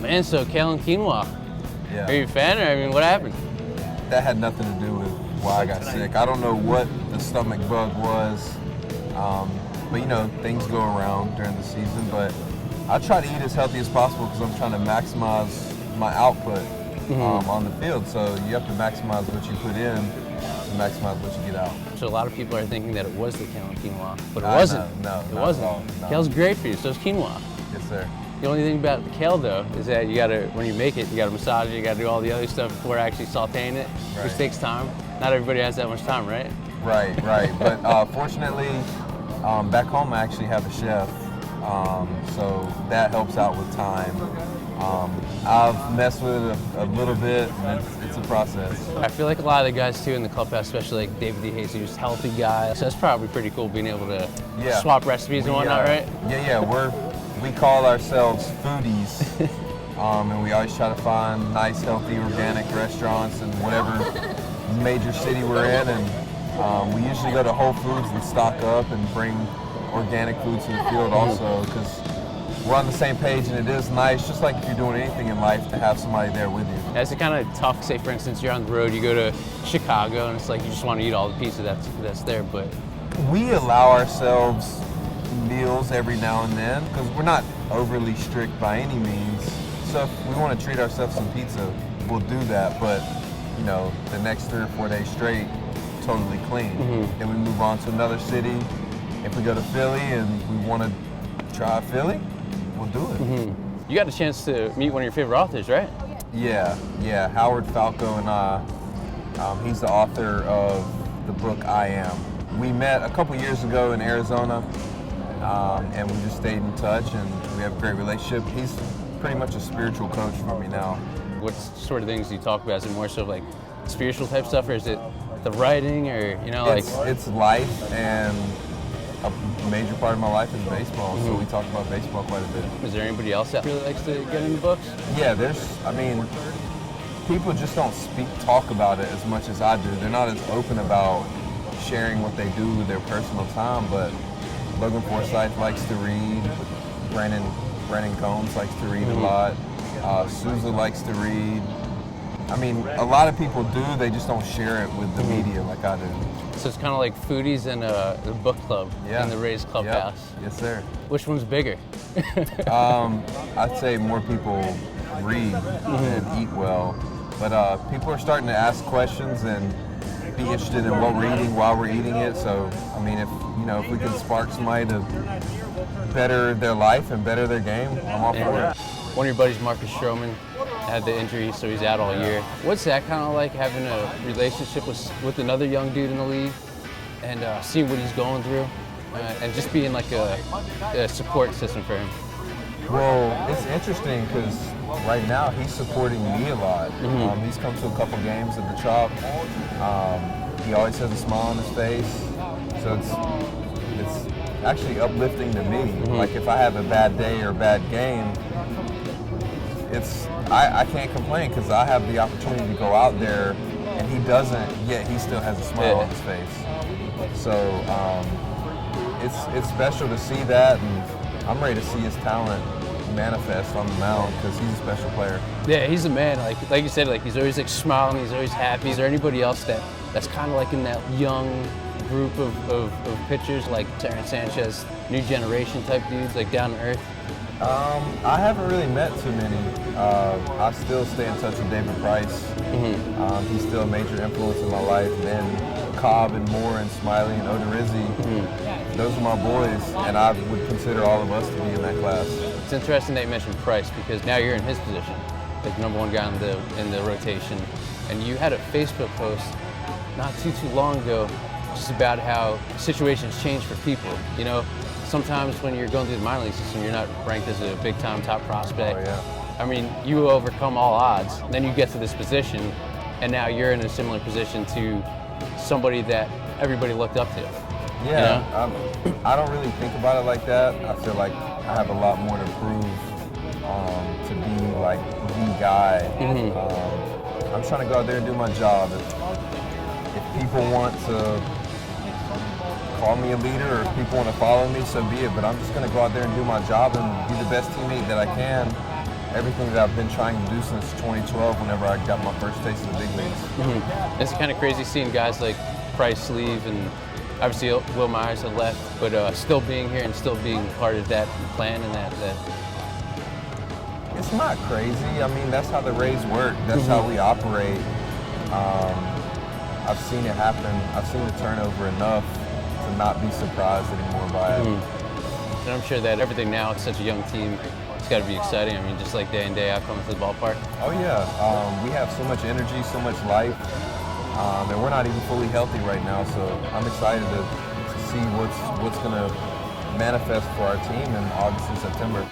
Man, so kale and quinoa. Yeah. Are you a fan, or I mean, what happened? That had nothing to do with why I got sick. I don't know what the stomach bug was, but you know, things go around during the season. But I try to eat as healthy as possible because I'm trying to maximize my output on the field. So you have to maximize what you put in to maximize what you get out. So a lot of people are thinking that it was the kale and quinoa, but it wasn't. No, it not wasn't. at all, no. Kale's great for you, so is quinoa. Yes, sir. The only thing about the kale, though, is that you gotta, when you make it, you gotta massage it, you gotta do all the other stuff before actually sauteing it, which Right. takes time. Not everybody has that much time, right? Right. But fortunately, back home I actually have a chef, so that helps out with time. I've messed with it a little bit, and it's a process. I feel like a lot of the guys, too, in the clubhouse, especially like David DeJesus, healthy guy. So it's probably pretty cool being able to swap recipes and whatnot, right? Yeah. We call ourselves foodies, and we always try to find nice, healthy, organic restaurants in whatever major city we're in, and we usually go to Whole Foods and stock up and bring organic food to the field also, because we're on the same page, and it is nice, just like if you're doing anything in life, to have somebody there with you. That's kind of tough. Say, for instance, you're on the road, you go to Chicago, and it's like you just want to eat all the pizza that's there, but We allow ourselves meals every now and then, because we're not overly strict by any means. So if we want to treat ourselves some pizza, we'll do that, but you know, the next 3 or 4 days straight, totally clean. Then we move on to another city. If we go to Philly and we want to try Philly, we'll do it. you got a chance to meet one of your favorite authors, right? Yeah. Howard Falco and I, he's the author of the book I Am. We met a couple years ago in Arizona, and we just stayed in touch, and we have a great relationship. He's pretty much a spiritual coach for me now. What sort of things do you talk about? Is it more so like spiritual type stuff, or is it the writing, or It's life, and a major part of my life is baseball, so we talk about baseball quite a bit. Is there anybody else that really likes to get into books? Yeah, people just don't talk about it as much as I do. They're not as open about sharing what they do with their personal time, but Logan Forsythe likes to read. Brennan Combs likes to read a lot. Sousa likes to read. I mean, a lot of people do, they just don't share it with the media like I do. So it's kind of like foodies and a book club in the Rays clubhouse. Yep. Yes, sir. Which one's bigger? I'd say more people read and eat well, but people are starting to ask questions and be interested in what we're eating while we're eating it. So, I mean, if we can spark somebody to better their life and better their game, I'm all for it. One of your buddies, Marcus Stroman, had the injury, so he's out all year. What's that kind of like, having a relationship with another young dude in the league and seeing what he's going through and just being like a support system for him? Well, it's interesting because right now he's supporting me a lot. He's come to a couple games at the Chop. He always has a smile on his face, so it's actually uplifting to me. Like if I have a bad day or a bad game, I can't complain because I have the opportunity to go out there, and he doesn't, yet he still has a smile on his face. So it's special to see that, and I'm ready to see his talent manifest on the mound because he's a special player. Yeah, he's a man. Like you said, like he's always like smiling, he's always happy. Is there anybody else that's kind of like in that young group of pitchers, like Terrence Sanchez, new generation type dudes, like down to earth? I haven't really met too many. I still stay in touch with David Price. He's still a major influence in my life. And then Cobb and Moore and Smiley and Odorizzi, those are my boys, and I would consider all of us to be in that class. It's interesting that you mentioned Price because now you're in his position, like number one guy in the rotation, and you had a Facebook post not too long ago just about how situations change for people. You know, sometimes when you're going through the minor league system, you're not ranked as a big-time top prospect. Oh, yeah. I mean, you overcome all odds, then you get to this position, and now you're in a similar position to somebody that everybody looked up to. Yeah, you know? I don't really think about it like that. I feel like I have a lot more to prove to be like the guy. I'm trying to go out there and do my job. If people want to call me a leader or if people want to follow me, so be it. But I'm just going to go out there and do my job and be the best teammate that I can everything that I've been trying to do since 2012 whenever I got my first taste of the big leagues. It's kind of crazy seeing guys like Price leave, and obviously Will Myers had left, but still being here and still being part of that plan and that. It's not crazy. I mean, that's how the Rays work. That's how we operate. I've seen it happen. I've seen the turnover enough to not be surprised anymore by it. And I'm sure that everything now, it's such a young team, it's got to be exciting. I mean, just like day in, day out coming to the ballpark. Oh yeah, we have so much energy, so much life, and we're not even fully healthy right now. So I'm excited to see what's going to manifest for our team in August and September.